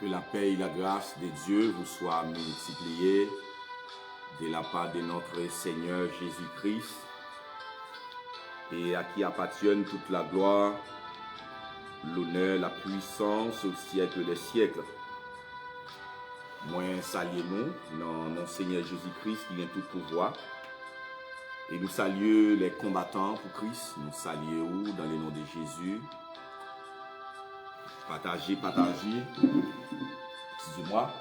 Que la paix et la grâce de Dieu vous soient multipliées de la part de notre Seigneur Jésus-Christ et à qui appartiennent toute la gloire, l'honneur, la puissance au siècle des siècles. Moi, saluons-nous dans notre Seigneur Jésus-Christ qui vient tout pouvoir. Et nous saluons les combattants pour Christ. Nous saluons dans le nom de Jésus. Partagez. Excusez-moi.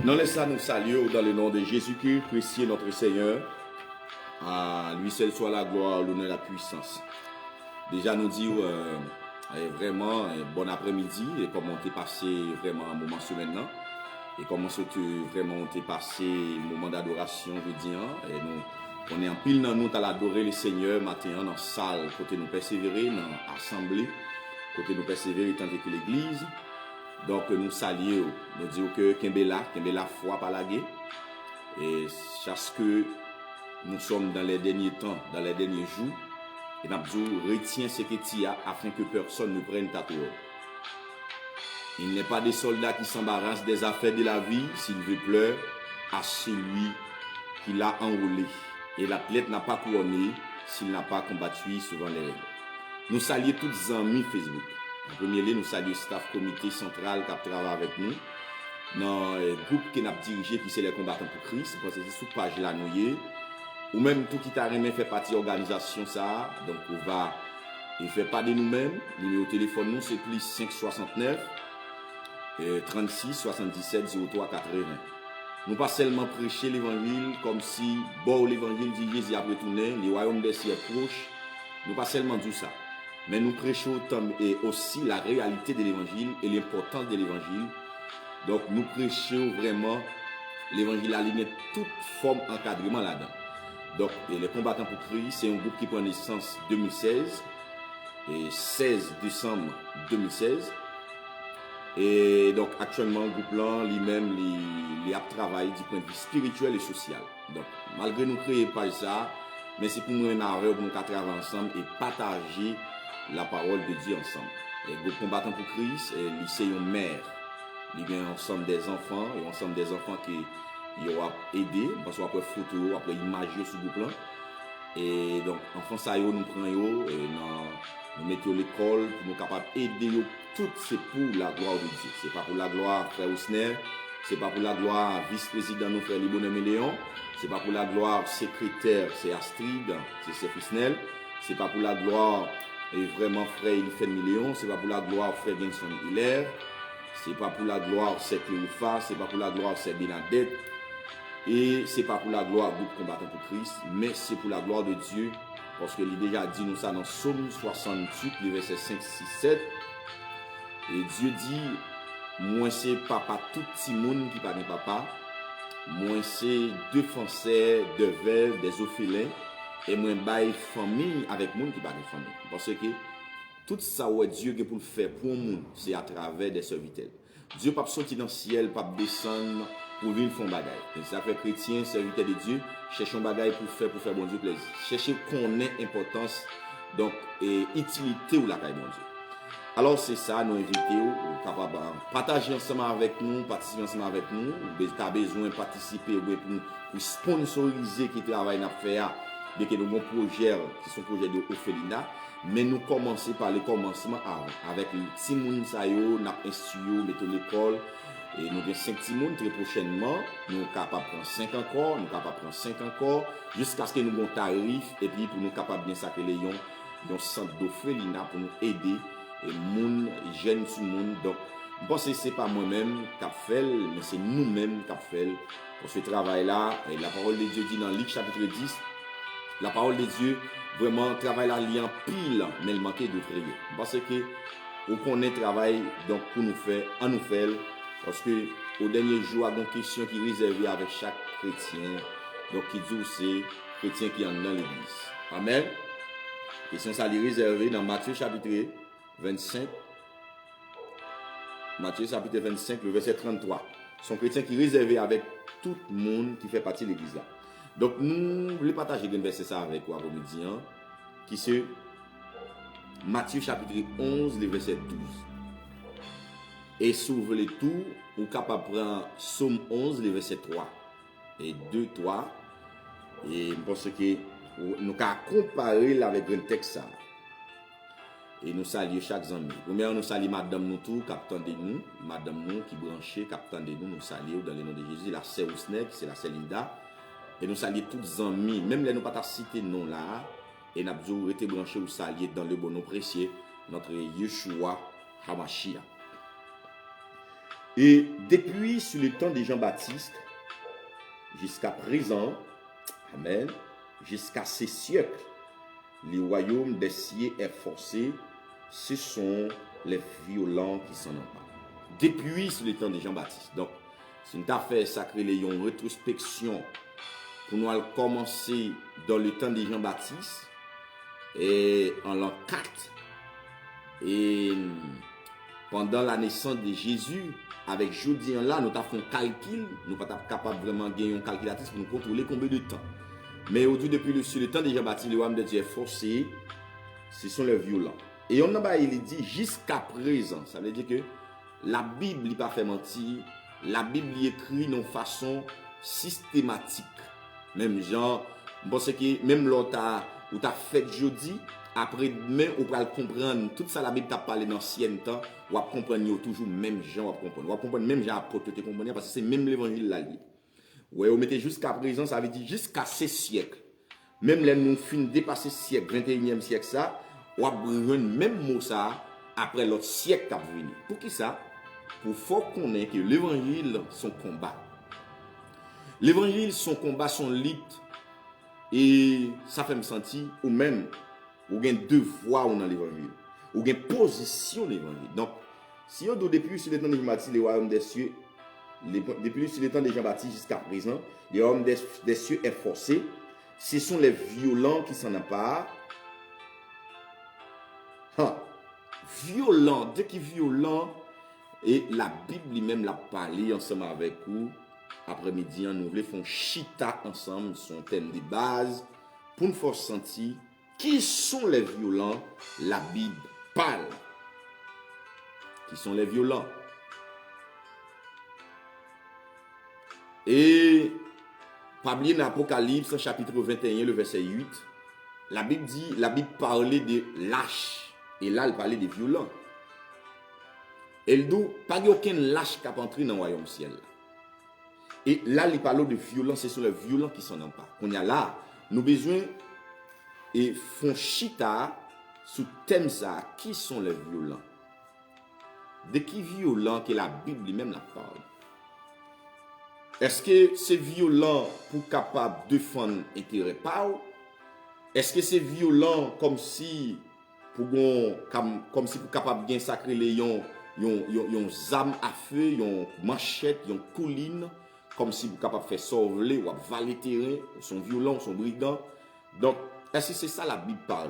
Nous laissons nous saluer dans le nom de Jésus-Christ, précieux notre Seigneur. À lui seul soit la gloire, l'honneur, la puissance. Déjà nous dit vraiment bon après-midi et comment t'es passé vraiment un moment semaine là et comment vraiment t'es passé un moment d'adoration je dis et nous on est en pile dans nous à l'adorer le Seigneur matin dans la salle côté nous persévérer dans l'assemblée côté nous persévérer tant que l'église. Donc nous saluons, nous disons que Kembela foi par la guerre. Et parce que nous sommes dans les derniers temps, dans les derniers jours, et nous disons retiens ce que tu as afin que personne ne prenne ta tour. Il n'est pas des soldats qui s'embarrassent des affaires de la vie s'il veut pleurer à celui qui l'a enrôlé. Et l'athlète n'a pas couronné s'il n'a pas combattu selon les règles. Nous saluons tous les amis Facebook. En premier lieu, nous saluons le staff comité central qui travaille avec nous. Dans le groupe qui n'a dirigé, qui c'est les combattants pour Christ, parce que c'est sous page là nous ou même tout qui t'a remis fait partie de l'organisation ça. Donc on va faire pas de nous-mêmes. Le numéro de téléphone nous c'est plus 569 36 77 03 80. Nous pas seulement prêcher l'évangile comme si bon l'évangile dit Jésus a retourné, le royaume des cieux est proche. Nous pas seulement dire ça. Mais nous prêchons et aussi la réalité de l'évangile et l'importance de l'évangile. Donc nous prêchons vraiment l'évangile aligné toute forme d'encadrement là-dedans. Donc les combattants pour Christ, c'est un groupe qui prend naissance 2016 et 16 décembre 2016. Et donc actuellement le groupe là lui-même il a travaillé du point de vue spirituel et social. Donc malgré nous créer pas ça, mais c'est pour nous un arrêt pour nous travailler ensemble et partager la parole de Dieu ensemble. Et le combattant pour Christ, c'est une mère. Il y a ensemble des enfants, et ensemble des enfants qui aura aidé, parce qu'après photo, après image sur le plan. Et donc, enfants, ça nous prenons, et nous mettons l'école pour nous capables d'aider. Tout c'est pour la gloire de Dieu. C'est pas pour la gloire frère Ousner, c'est pas pour la gloire vice-président nous frère Libonne Méléon, c'est pas pour la gloire secrétaire, c'est Astrid, c'est Sefisnel, c'est pas pour la gloire et vraiment frère il fait millions, c'est pas pour la gloire frère Genson Hilaire, c'est pas pour la gloire c'est Cléopha, c'est pas pour la gloire c'est Benadette, et c'est pas pour la gloire groupe combattant pour Christ, mais c'est pour la gloire de Dieu, parce que il a déjà dit nous ça dans Psaume 68, le verset 5, 6, 7, et Dieu dit, moi c'est papa tout petit monde qui parle de papa, moi c'est défenseur de veuves, des orphelins, et moi bail famille avec monde qui parle de famille. Parce que tout ça ouais Dieu qui pour le faire pour monde, c'est à travers des serviteurs. Dieu pas sortir dans le ciel, pas descendre pour venir faire bagaille. Et ça fait chrétien, serviteur de Dieu, chercher un bagaille pour faire bon Dieu plaisir. Chercher connaître importance donc et utilité ou la caille bon Dieu. Alors c'est ça, nous invitons, capable partager ensemble avec nous, participer ensemble avec nous, ou tu as besoin de participer pour sponsoriser qui travaille à faire, dès que nous avons projets qui sont projets de Ophelina, mais nous commençons par le commencement avant, avec le petit monde ça yo, n'a instruit, mettons l'école, Et nous avons 5 petits monde très prochainement. Nous sommes capables de prendre 5 encore, nous sommes capables de prendre 5 encore, jusqu'à ce que nous ayons un tarif, et puis pour nous capables de bien sacrer les gens, un centre d'orphelinat pour nous aider, et les jeunes sur le monde. Donc, je pense que ce n'est pas moi-même qui a fait, mais c'est nous-mêmes qui avons fait pour ce travail-là. Et la parole de Dieu dit dans Luc chapitre 10, la parole de Dieu, vraiment, travail là, il y a en pile, mais il manquait de prier. Parce que, on connaît le travail, donc pour nous faire, en nous faire, parce que au dernier jour, il y a une question qui est réservée avec chaque chrétien, donc qui dit c'est chrétien qui est dans l'église. Amen. Question ça est réservée dans Matthieu chapitre 25. Matthieu chapitre 25, le verset 33. Son chrétien qui est réservé avec tout le monde qui fait partie de l'église là. Donc nous voulons partager un verset ça avec vous après-midi, qui c'est Matthieu chapitre 11, le verset 12. Et si vous voulez tout, vous êtes capable de prendre Somme 11, le verset 3 et 2, 3. Et je pense que nous avons comparé avec un texte ça. Et nous saluons chaque ami. Premièrement, nous saluons madame nous tout, capitaine de nous, madame nous qui branchée, capitaine de nous, nous saluons dans le nom de Jésus, la sœur Ousnek, c'est la sœur Linda. Et nous saluons tous les amis, même les nous pas citer non là, et nous avons été branchés ou salués dans le bon nom précieux, notre Yeshua Hamashia. Et depuis sur le temps de Jean-Baptiste, jusqu'à présent, amen, jusqu'à ces siècles, le royaume des cieux est forcé, ce sont les violents qui s'en emparent. Depuis sur le temps de Jean-Baptiste. Donc, c'est une affaire sacrée, une rétrospection pour nous commencer dans le temps de Jean-Baptiste et en l'an 4 et pendant la naissance de Jésus. Avec Jodian là, nous avons fait un calcul, nous ne sommes pas capables vraiment de gagner un calculatrice pour nous contrôler combien de temps. Mais aujourd'hui, depuis sur le temps de Jean-Baptiste, le royaume de Dieu est forcé, ce sont les violents. Et on a dit jusqu'à présent, ça veut dire que la Bible n'est pas fait mentir, la Bible est écrite de façon systématique. Même genre, je pense que même l'autre où tu as fait jeudi, après demain, on va comprendre tout ça la Bible t'a parlé dans l'ancien temps, on va comprendre toujours même gens, on va comprendre même gens apôtres te comprendre parce que c'est même l'évangile là. Ouais, on mettait jusqu'à présent, ça veut dire jusqu'à ces siècles. Même les nous fin dépasser siècle, 21e siècle ça, on va prendre même mot ça après l'autre siècle qui va venir. Pour qui ça? Pour faut qu'on ait que l'évangile son combat. L'évangile son combat, son lutte et ça fait me sentir ou même ou avez deux voix dans l'évangile. Ou avez position dans l'évangile. Donc, si on doit depuis sur le temps de Jean-Baptiste, le royaume des cieux, depuis sur le temps de Jean-Baptiste jusqu'à présent, le royaume des cieux est forcé. Ce sont les violents qui s'en emparent. Violent, dès qu'il est violent, et la Bible lui-même l'a parlé ensemble avec vous. Après-midi, nous voulons faire chita ensemble, son thème de base, pour nous faire sentir. Qui sont les violents? La Bible parle. Qui sont les violents? Et, pas oublier dans l'Apocalypse, chapitre 21, le verset 8, la Bible parlait de lâches. Et là, elle parlait des violents. Elle dit, pas aucun lâche qui a entré dans le royaume ciel. Et là, il parle de violents, ce sont les violents qui s'en emparent. On y a là, nous avons besoin et font chita sous thème ça, qui sont les violents? De qui violent que la Bible lui-même la parle? Est-ce que c'est violent pour capable de défendre intérêt pas? Est-ce que c'est violent comme si pour capable bien sacrer les yon zame à feu, yon manchette, yon colline, comme si pour capable faire sauver ou valer terrain, sont violents, sont brigands. Donc est-ce que c'est ça la Bible parle?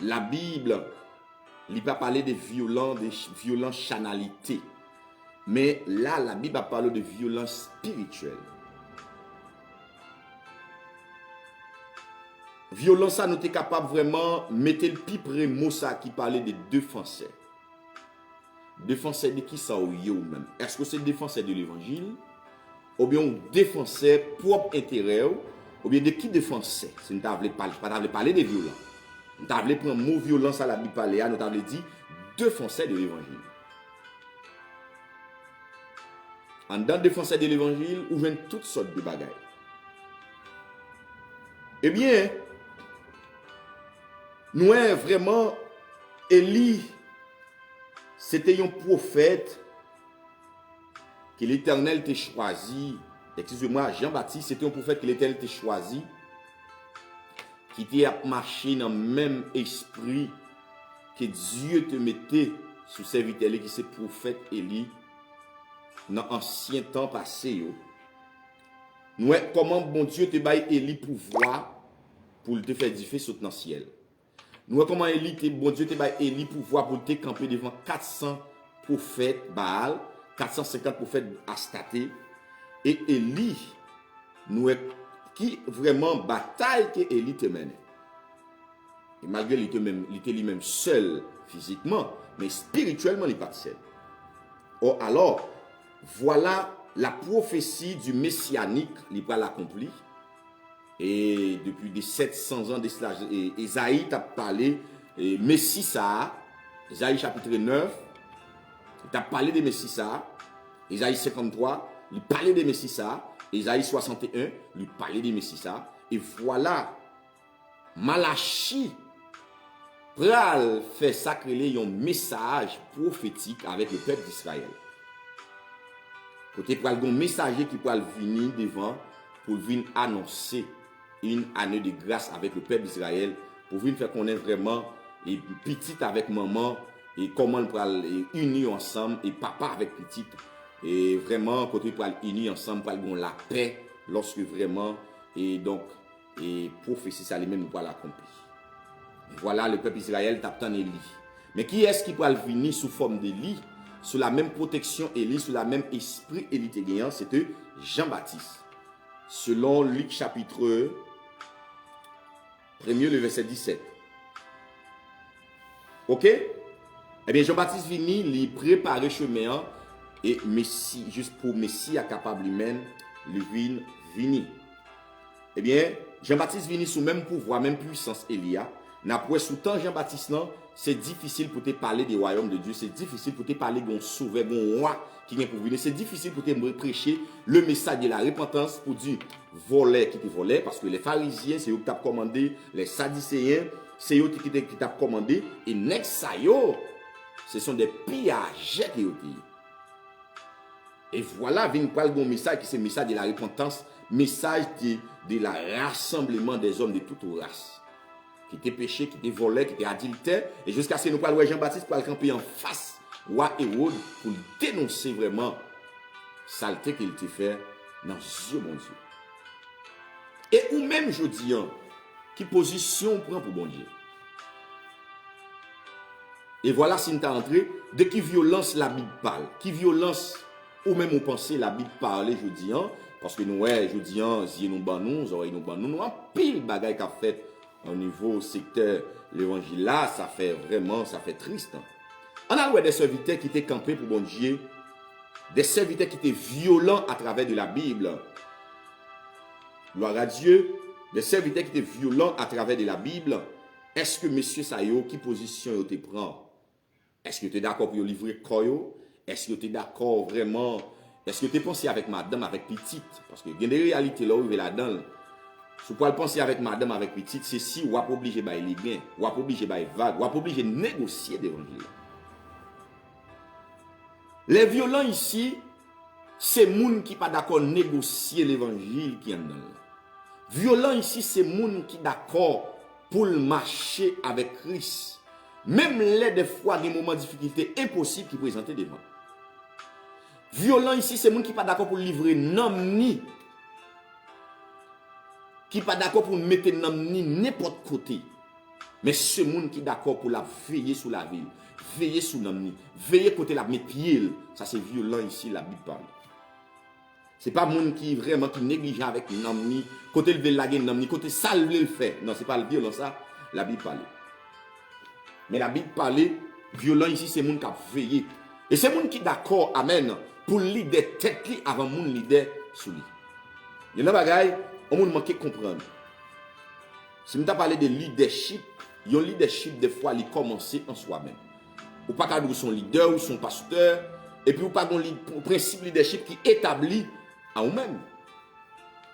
La Bible, il pas parler de violence chanalité. Mais là, la Bible a parlé de violence spirituelle. Violence, ça, nous sommes capables vraiment de mettre le plus près mot ça qui parlait de défenseurs. Défenseurs de qui ça ou même? Est-ce que c'est défenseur de l'évangile? Ou bien défenseur propre intérêt? Ou bien de qui défenseur? Si nous n'avons pas parler de violence. Nous avons pris un mot violence à la Bible parler, nous avons dit défenseur de l'évangile. en tant que défenseur de l'évangile, ou viennent toutes sortes de bagailles. Eh bien, nous avons vraiment, Élie, c'était un prophète que l'Éternel t'a choisi. Excusez-moi, Jean-Baptiste, c'était un prophète que l'Éternel t'a choisi, qui t'a marché dans le même esprit que Dieu te mettait sous serviteur, qui c'est prophète Élie, dans l'ancien temps passé. Nous, comment bon Dieu te baille Élie pouvoir pour te faire differ sauter dans le ciel. Nous, comment bon Dieu te baille Élie pouvoir pour te camper devant 400 prophètes Baal, 450 prophètes Astaté, et Élie, nous, qui vraiment bataille que Élie te mène. Et malgré il était lui-même seul physiquement, mais spirituellement, il n'est pas seul. Or, alors, voilà la prophétie du messianique, il va l'accomplir. Et depuis des 700 ans, Isaïe t'a parlé, Messie ça, Isaïe chapitre 9, il t'a parlé de Messie ça, Isaïe 53, il parlait de Messie ça, Isaïe 61, il parlait de Messie ça. Et voilà, Malachie, pral fait sacrer un message prophétique avec le peuple d'Israël. Côté pral un messager qui pral venir devant pour venir annoncer une année de grâce avec le peuple d'Israël, pour venir faire connaître vraiment et petite avec maman et comment on pral unir ensemble et papa avec petite et vraiment côté pral unir ensemble pral gon la paix lorsque vraiment et donc et prophétie ça lui-même nous pral accomplir. Voilà le peuple d'Israël t'attend Élie. Mais qui est-ce qui peut venir sous forme d'Élie, sous la même protection Élie, sous la même esprit Élie te gagnant, c'était Jean-Baptiste. Selon Luc chapitre 1er, le verset 17. Ok? Eh bien, Jean-Baptiste vini, il préparait chemin et Messie, juste pour Messie à capable lui-même, le vini. Eh bien, Jean-Baptiste vini sous même pouvoir, même puissance Élia. N'après sous temps Jean-Baptiste, non, c'est difficile pour te parler du royaume de Dieu, c'est difficile pour te parler d'un sauveur, d'un roi qui vient pour venir. C'est difficile pour te prêcher le message de la repentance pour dire voler qui te volait, parce que les pharisiens, c'est eux qui t'ont commandé, les sadducéens, c'est eux qui t'ont commandé, et next ce sont des pillages qui ont dit. Et voilà, vient pas le message qui c'est le message de la repentance, message de la rassemblement des hommes de toute race. Qui était péché, qui était volé, qui était adultère. Et jusqu'à ce que nous parlons Jean-Baptiste pour le camper en face roi Hérode pour dénoncer vraiment saleté qu'il te fait dans Dieu, mon Dieu. Et ou même je dis, qui position prend pour bon Dieu. Et voilà si nous t'as entré, de qui violence la Bible parle, qui violence ou même on pensait la Bible parle, je dis, parce que nous, je dis, si nous banons, nous avons pile bagaille qu'a fait au niveau secteur l'évangile là, ça fait triste. On a des serviteurs qui étaient campés pour bon Dieu, des serviteurs qui étaient violents à travers de la Bible. Gloire à Dieu, des serviteurs qui étaient violents à travers de la Bible. Est-ce que monsieur Sayo, qui position te prend? Est-ce que tu es d'accord pour livrer Koyo? Est-ce que tu es d'accord vraiment? Est-ce que tu es pensé avec madame, avec petite? Parce que il y a des réalités là où il est là-dedans. Si vous pouvez penser avec madame, avec petite, c'est si vous êtes obligé de les gains, vous êtes obligé de vague, vous êtes obligé de négocier l'évangile. Les violents ici, c'est les gens qui ne sont pas d'accord de négocier l'évangile qui est dans. Violents ici, c'est les gens qui sont d'accord pour marcher avec Christ. Même les des fois, des moments de difficulté impossibles qui présentent devant. Violents ici, c'est les gens qui ne sont pas d'accord pour livrer non ni. Qui pas d'accord pour mettre ni n'importe côté. Mais ce monde qui est d'accord pour la veiller sur la ville, veiller sur l'homme, veiller côté la mettre pied, ça c'est violent ici la Bible parle. C'est pas monde qui vraiment qui néglige avec l'homme, côté le laguer l'homme, côté ça le fait. Non, c'est pas le violent ça, la Bible parle. Mais la Bible parle violent ici c'est monde qui a veillé. Et c'est monde qui d'accord amen pour leader tête li avant monde leader sous lui. Il y a un bagaille on nous manque de comprendre. Si nous parlons de leadership, le leadership, des fois, il commence en soi-même. Ou pas qu'à son leader ou son pasteur, et puis ou pas un principe leadership qui établit à vous-même.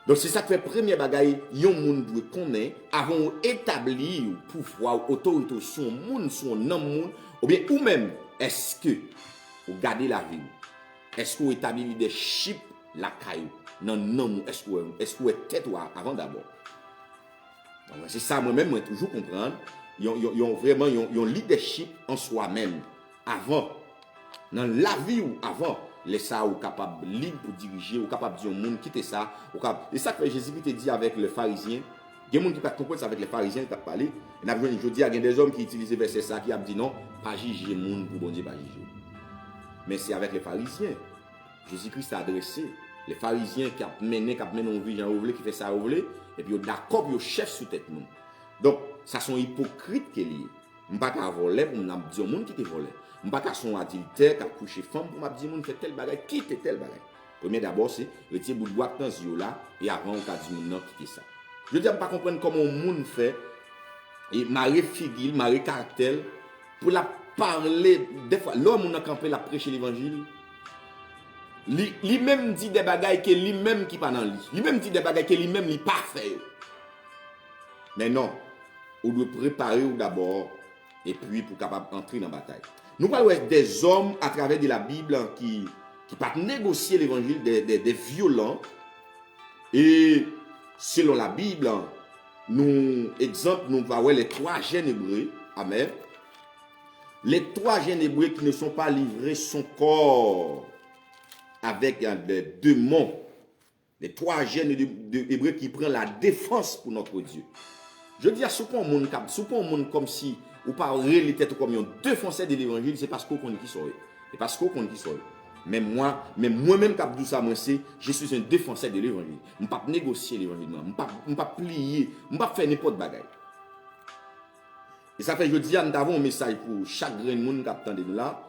Donc c'est ça que fait premier bagaille, yon moun doit connaître avant établir pouvoir autorité sur moun sur non moun ou bien ou même est-ce que vous gardez la vie? Est-ce que vous établissez leadership la caillou non non est-ce que vous êtes tête avant d'abord? C'est ça moi-même moi toujours comprendre, yon vraiment yon leadership en soi-même avant dans la vie ou avant. Les ça ou capable libre pour diriger ou capable de dire au monde quitter ça ou capable et ça que Jésus te dit avec les pharisiens. Il y a des gens qui pas comprendre ça avec les pharisiens qui parlé et n'a besoin je dis il y a des hommes qui utilisent verset ça qui a dit non pas juger monde pour bon Dieu pas juger. Mais c'est avec les pharisiens Jésus-Christ a adressé les pharisiens qui a mené une vie Jean Ouvlé qui fait ça Ouvlé et puis d'accord puis chef sous tête monde. Donc ça sont hypocrites qui lié. On pas qu'à voler pour n'a dire au monde qui te volé. Je ne sais pas si on adultère, qui a couché femme, pour me dire que fait tel bagage, quitte tel bagage. Premier d'abord, c'est retirer bout de bois dans ce là et avant, on a dit non, quitter ça. Je ne sais pas comprendre comment le monde fait, et marier figure, marier caractère, pour la parler, des fois, l'homme a campé, la prêcher l'évangile. Lui-même dit des bagages que lui-même qui pas dans lui. Lui-même dit des bagages que lui-même n'est pas fait. Mais non, on doit préparer d'abord, et puis pour capable entrer dans la bataille. Nous parlons des hommes à travers de la Bible qui partent négocier l'évangile des violents. Et selon la Bible, nous voyons les 3 jeunes hébreux. Amen. Les 3 jeunes hébreux qui ne sont pas livrés son corps avec des démons. Les 3 jeunes hébreux qui prennent la défense pour notre Dieu. Je dis à ce qu'on monde comme si ou pas réalité tête comme un défenseur de l'évangile, c'est parce qu'on connaît qui sont. Et parce qu'on connaît qui sont. Mais moi-même qui dis ça, je suis un défenseur de l'évangile. Je ne peux pas négocier l'évangile, je ne peux pas plier, je ne peux pas faire n'importe quoi. Et ça fait, je dis, nous avons un message pour chaque grand monde qui attend de là.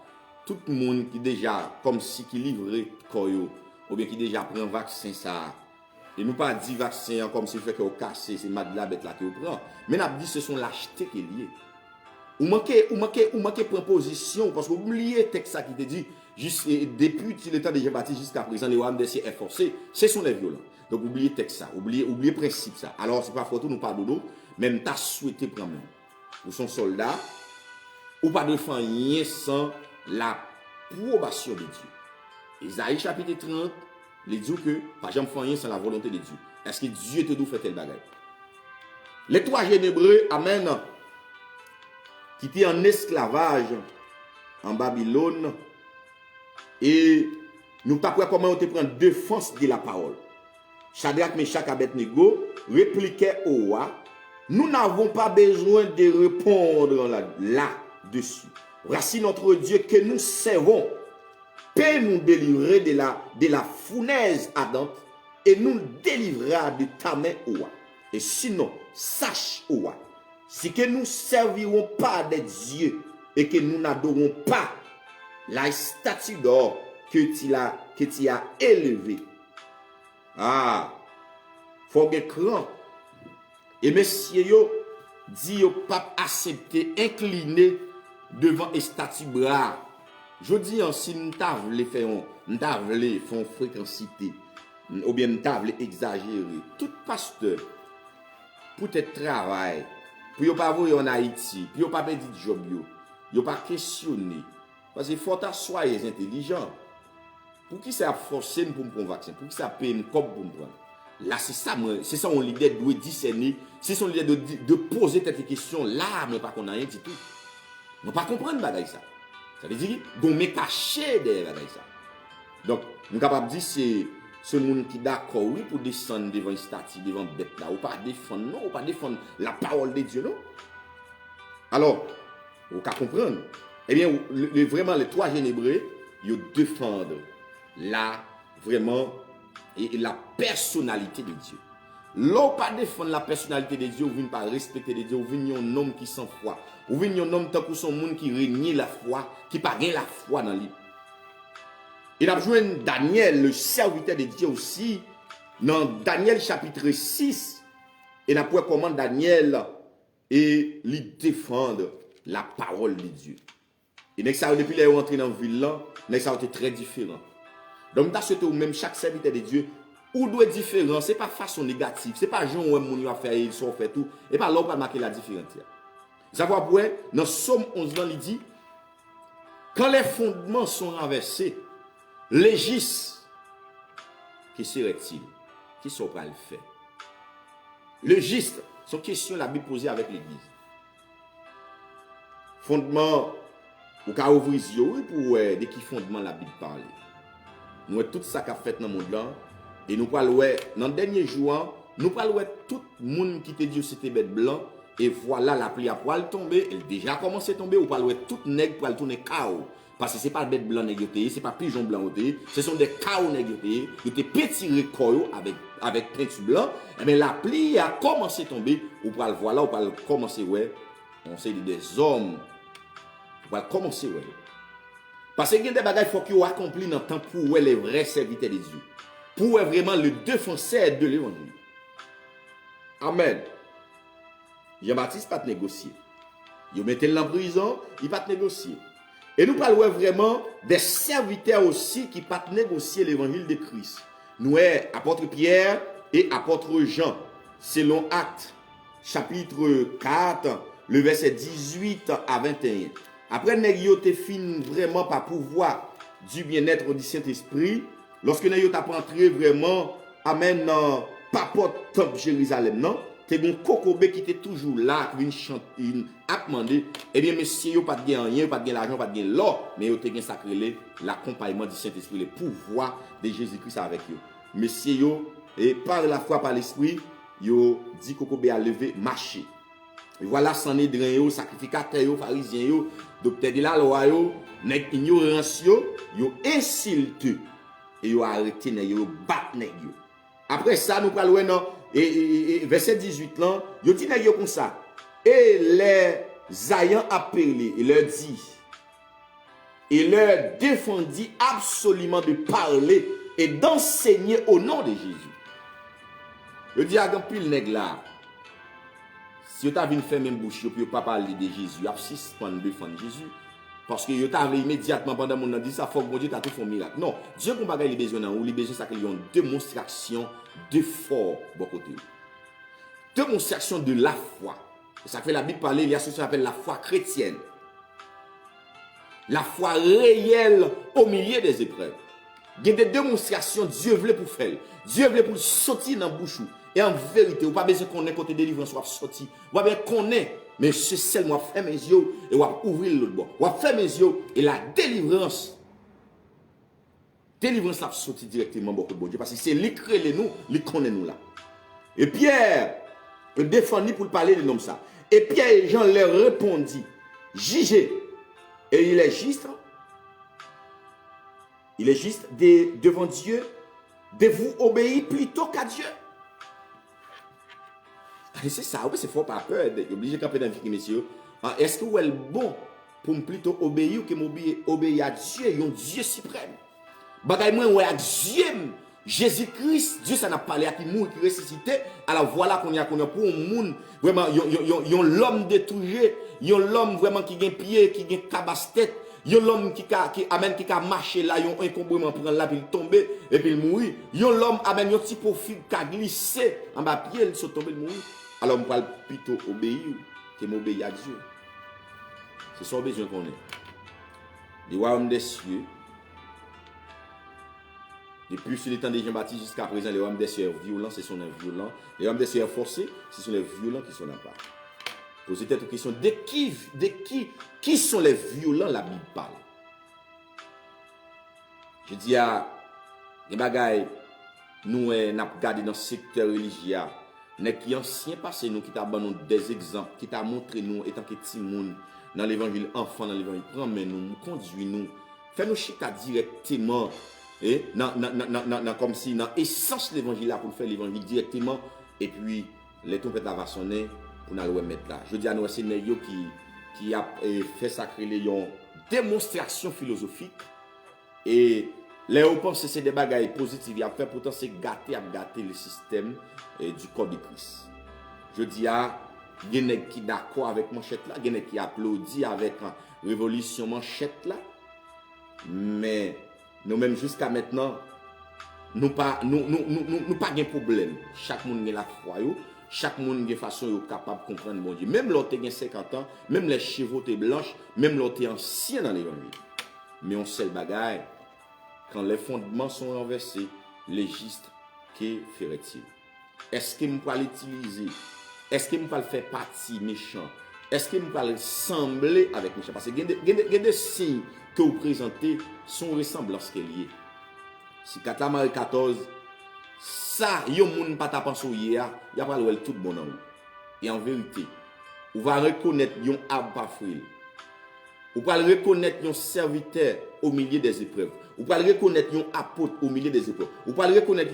Tout le monde qui déjà, comme si qui livre koyo, ou bien qui déjà prend vaccin ça. Et nous pas dit vaccin comme si fait que au cassé, c'est mal de la bête là que vous prend. Mais nous dit ce sont l'acheter qui est lié. Ou manquez proposition parce que vous oubliez texte ça qui te dit juste depuis le temps de Jean-Baptiste jusqu'à présent les rois est forcés, ce sont les violents. Donc oubliez texte ça, oubliez principe ça. Alors c'est pas photo nous pas dodo, même t'as souhaité prendre. Vous sont soldats ou pas de rien sans l'approbation de Dieu. Isaïe chapitre 30, il dit que pas jamais faire rien sans la volonté de Dieu. Est-ce que Dieu te doit faire tel bagage? Les 3 jeunes hébreux, amen, qui étaient en esclavage en Babylone, et nous t'apprends comment on te prend défense de la parole. Shadrach, Meshach, Abednego répliquaient au roi, nous n'avons pas besoin de répondre là-dessus. Voici notre Dieu que nous servons, peut nous délivrer de la fournaise ardente et nous délivrera de ta main au roi. Et sinon, sache au roi, si que nous servirons pas des dieux et que nous n'adorons pas la statue d'or que tu as élevée. Ah, faut que cran. Et messieurs yo dit yo pas accepter incliner devant une statue bras. Je dis si nous t'avons fait une fréquencité ou bien nous t'avons exagéré. Tout pasteur pour te travail pour ne pas voir en Haïti, pour ne pas perdre de job, pour ne pas questionner. Parce qu'il faut soyez intelligent. Pour qui ça a forcé pour me prendre un vaccin? Pour qui ça a payé une cop pour me prendre? Là, c'est ça mon leader doit discerner. C'est son leader de poser cette question là, mais pas qu'on a rien du tout. On ne pas comprendre bagaille ça. Ça veut dire qu'on met caché derrière bagaille ça. Donc, nous sommes capables de dire c'est ce monde qui est d'accord, oui, pour descendre devant une statue, devant une bête là, ou pas défendre, non, ou pas défendre la parole de Dieu, non. Alors, vous pouvez comprendre. Eh bien, vraiment, les 3 jeunes hébreux, ils défendent la personnalité de Dieu. L'on pas défendre la personnalité de Dieu, ou ne pas respecter de Dieu, ou venir un homme qui sans foi, ou venir un homme tant que son monde qui renie la foi, qui pas gagne la foi dans lui. Il a besoin de Daniel, le serviteur de Dieu aussi, dans Daniel chapitre 6, et n'a pas comment Daniel et lui défendre la parole de Dieu. Et nèg ça depuis les rentré dans ville là, nèg ça était très différent. Donc t'as souhaité ou même chaque serviteur de Dieu ou doit être différent, c'est pas façon négative, c'est pas gens où moun va faire ils sont fait tout et pas là pas marquer la différence. Savoir pour dans Somme 11 il dit quand les fondements sont renversés, légis qui serait-il? Qui sont pas le faire? Le giste, c'est une question la Bible posée avec l'église. Fondement, ou ka ouvrir les yeux pour de qui fondement la Bible parle. Nous tout ça qu'a fait dans le monde là et nous parlons dans le dernier jour, nous parlons tout le monde qui te dit c'était bête blanc et voilà la pluie a poil tomber, elle déjà commencé à tomber ou parlons tout nèg pour tourner chaos. Parce que ce n'est pas bête blanc négoté, ce n'est pas pigeon blanc négoté, ce sont des chaos négotés, qui étaient petits récoils avec peinture blanc, et bien la pluie a commencé à tomber, ou pour le voir là, ou pour le commencer, ouais, on sait des hommes, on va commencer, ouais. Parce que il y a des bagages qu'il faut qu'ils accomplissent dans le temps pour les vrais serviteurs de Dieu, pour vraiment le défenseur de l'évangile. Amen. Jean-Baptiste n'a pas négocié. Il mettait en prison, il n'a pas négocié. Et nous parlons vraiment des serviteurs aussi qui pas négocier l'évangile de Christ. Nous sommes apôtre Pierre et apôtre Jean, selon Actes, chapitre 4, le verset 18 à 21. Après, nous avons fini vraiment par pouvoir du bien-être du Saint-Esprit. Lorsque nous avons entré vraiment, amen, dans Papote Temple Jérusalem, non? C'est un cocobe qui était toujours là, qui vient chanter, a demandé, eh bien, messieurs, pas de rien, pas de l'argent, pas de l'or, mais vous avez sacré l'accompagnement du Saint-Esprit, le pouvoir de Jésus-Christ avec eux. Messieurs, et par la foi, par l'Esprit, vous dit cocobe à lever, marcher. Et voilà, Sanhédrin, sacrificateurs, pharisiens, docteur de la loi, nèg ignorance, vous insulté, et vous arrêté, vous battu. Après ça, nous parlons non. Et verset 18 là, il dit comme ça. Et les ayant appelés, il leur dit, il leur défendit absolument de parler et d'enseigner au nom de Jésus. Il dit à un pile nèg là, si vous avez fait même bouche, vous ne pouvez pas parler de Jésus, vous avez défendre Jésus. Parce que vous avez immédiatement, pendant que vous dit ça, il faut que Dieu t'a fait un miracle. Non, Dieu n'a pas besoin d'un ou, il a besoin ça qu'il y a une démonstration d'effort de côté. Démonstration de la foi. Ça fait la Bible parler, il y a ce qu'on appelle la foi chrétienne. La foi réelle au milieu des épreuves. Il y a des démonstrations Dieu voulait pour faire. Dieu voulait pour sortir dans la bouche. Et en vérité, vous n'avez pas besoin qu'on ait côté délivrance, ou sortir. Vous avez besoin qu'on ait. Mais c'est seulement faire mes yeux et on va ouvrir l'autre bord. On va faire mes yeux et la délivrance. Délivrance là sorti directement beaucoup de bon Dieu parce que c'est lui qui crée nous, lui connaît nous là. Et Pierre le défendit pour parler de l'homme ça. Et Pierre et Jean leur répondit, jugez. Et il est juste. Il est juste devant Dieu de vous obéir plutôt qu'à Dieu. C'est ça, oui, c'est fort pas peur d'être obligé de camper dans la vie, messieurs. Est-ce que vous êtes bon pour plutôt obéir que m'obéir à Dieu, un Dieu suprême? Bagay moi, ouais, à Dieu, Jésus-Christ, Dieu, ça n'a pas parlé à qui mourit, qui ressuscité. Alors voilà qu'on y a pour un monde, vraiment, yon l'homme détruit, yon l'homme vraiment qui gagne pied, qui gagne cabasse tête, yon l'homme qui a marché là, yon encombrement prendre là, puis il tombe, et puis il mourit. Yon l'homme amène yon petit profil qui a glissé en bas pied, il se tombe, il mourit. Alors, on parle plutôt obéir que m'obéir à Dieu. C'est ça besoin qu'on ait. Les royaumes des cieux, depuis le temps de Jean-Baptiste jusqu'à présent, les royaumes des cieux sont violents, ce sont les violents. Les royaumes des cieux sont forcés, ce sont les violents qui sont en part. Posez cette question, de qui sont les violents, la Bible parle. Je dis à les bagailles, nous avons regardé dans le secteur religieux. N'est qui ancien passé nous qui t'a donné des exemples, qui t'a montré nous étant que petit monde dans l'évangile enfant dans l'évangile prend mais nous conduit nous fait nous chita directement et comme si dans essence l'évangile là pour faire l'évangile directement et puis les trompettes va sonner pour nous le mettre là. Je dis à nous c'est nèg qui a fait sacrer les démonstration philosophique et les on pense que c'est des bagages positifs à faire pourtant c'est gâter le système du corps de Christ. Je dis à il y a qui d'accord avec manchette là, il y a qui applaudit avec révolution manchette là. Mais nous-mêmes jusqu'à maintenant, nous pas de problème. Chaque monde a la foi, chaque monde a façon capable de comprendre bon Dieu. Même l'autre a 50 ans, même les chevaux sont blanches, même l'autre est ancien dans l'évangile. Mais on sait le bagaille, quand les fondements sont renversés, légiste, que ferait-il? Est-ce qu'il me peut l'utiliser? Est-ce qu'il me peut faire partie méchant? Est-ce qu'il me peut ressembler avec méchant? Parce que il y a des signes que vous présentez sont ressemblance qu'il y a. Si Marie 14, ça, il y a des gens qui pas pensé il y a pas tout bon en vous. Et en vérité, vous va reconnaître un arbre pas fruit. Vous pouvez reconnaître un serviteur au milieu des épreuves. Vous pouvez reconnaître un apôtre au milieu des épreuves. Vous pouvez reconnaître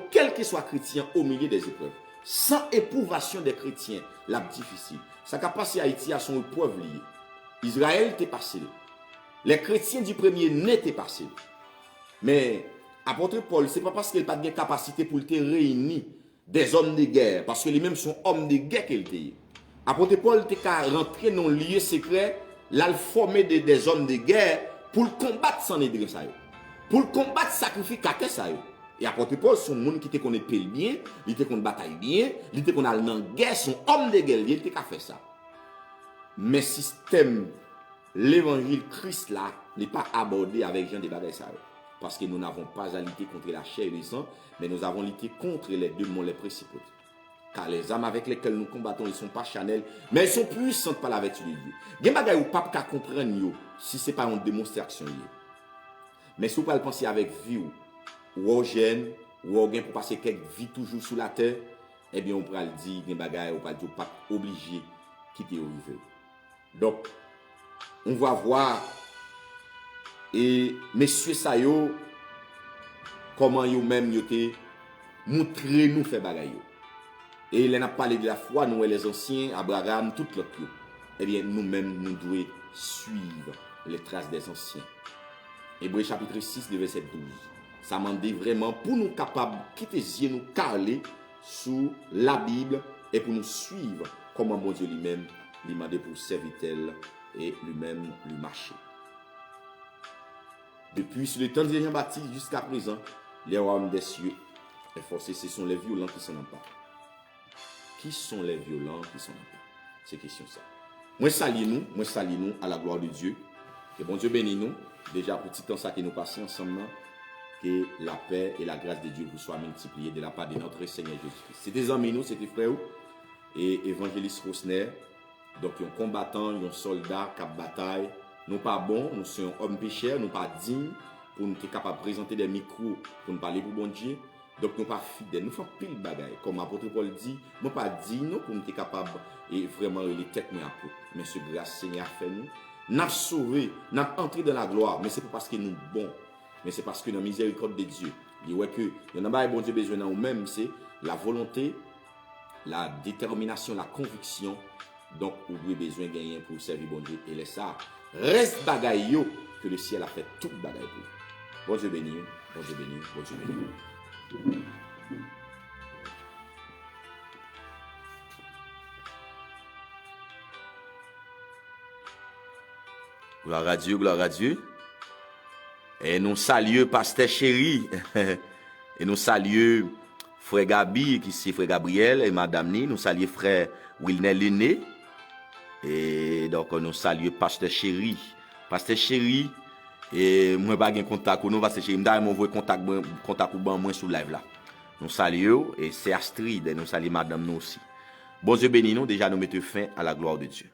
quel que soit chrétien au milieu des épreuves. Sans éprouvation des chrétiens, la difficile. Ça a passé à Haïti à son épreuve liée. Israël était passé. Les chrétiens du premier n'étaient pas passés. Mais apôtre Paul, ce n'est pas parce qu'il n'a pas de capacité pour te réunir des hommes de guerre, parce que les mêmes sont hommes de guerre qu'il était. Apôtre Paul était rentré dans le lieu secret, là, former des hommes de guerre pour combattre sans aider ça. Pour combattre, sacrifier quelqu'un ça. Et apôtre Paul, son monde qui te connaît bien, il te connaît bataille bien, il te connaît dans la guerre, son homme de guerre, il était qu'à faire ça. Mais système, l'évangile Christ là, n'est pas abordé avec gens de bagaille ça. Parce que nous n'avons pas à lutter contre la chair et le sang, mais nous avons lutté contre les démons, les principaux. Car les âmes avec lesquelles nous combattons, ils ne sont pas charnelles, mais elles sont puissantes par la vertu de Dieu. Il y a des choses que vous ne comprendre si ce n'est pas une démonstration. Mais si vous pouvez penser avec vie, ou au jeune, ou au gain pour passer quelques vies toujours sous la terre, eh bien on peut le dire, il y a des choses que vous pas obligé de quitter au rive. Donc, on va voir, et messieurs Sayo, comment vous-même vous montré nous faire bagaille. Et il a parlé de la foi, nous et les anciens, Abraham, tout l'autre. Eh bien, nous-mêmes, nous devons suivre les traces des anciens. Hébreux chapitre 6, verset 12. Ça m'a dit vraiment pour nous capables de quitter les yeux, nous caler sous la Bible et pour nous suivre comment bon Dieu lui-même lui m'a demandé pour serviteur et lui-même lui marcher. Depuis sur le temps de Jean-Baptiste jusqu'à présent, les royaumes des cieux est forcé, ce sont les violents qui s'en emparent. Qui sont les violents qui s'en emparent? C'est question ça. Moi salue nous à la gloire de Dieu. Que bon Dieu bénisse nous. Déjà petit temps ça que nous passons ensemble, que la paix et la grâce de Dieu vous soient multipliées de la part de notre Seigneur Jésus-Christ. C'était des amis nous, c'était frère et évangéliste Rosner. Donc un combattant, un soldat qui a bataille. Nous pas bons, nous sommes hommes pécheurs, nous pas dignes pour nous être capables de présenter des micros pour nous parler pour bon Dieu. Donc nous pas fidèles, nous faisons pile bagaille. Comme l'apôtre Paul dit, nous pas dignes pour nous être capables et vraiment les têtes nous apôtres. Mais ce grâce Seigneur a fait nous. Nous avons sauvé, nous avons entré dans la gloire, mais ce n'est pas parce que nous sommes bons, mais c'est parce que nous avons miséricorde de Dieu. Il y a que il y en a bon Dieu besoin de nous-mêmes, c'est la volonté, la détermination, la conviction. Donc, vous avez besoin de gagner pour servir bon Dieu. Et laisse ça, reste bagaille que le ciel a fait toute bagaille pour. Bon Dieu béni, bon Dieu béni, bon Dieu béni. Gloire à Dieu, gloire à Dieu. Et nous saluons Pasteur Chéri. Et nous saluons Frère Gabi, qui c'est Frère Gabriel et Madame Ni. Nous saluons Frère Wilner Lené. Et donc nous saluons Pasteur Chéri. Pasteur Chéri, et moi pas de contact avec nous parce que Chéri m'a envoyé contact pour moi sur live là. Nous saluons et c'est Astrid et nous saluons Madame nous aussi. Bon Dieu béni nous, déjà nous mettons fin à la gloire de Dieu.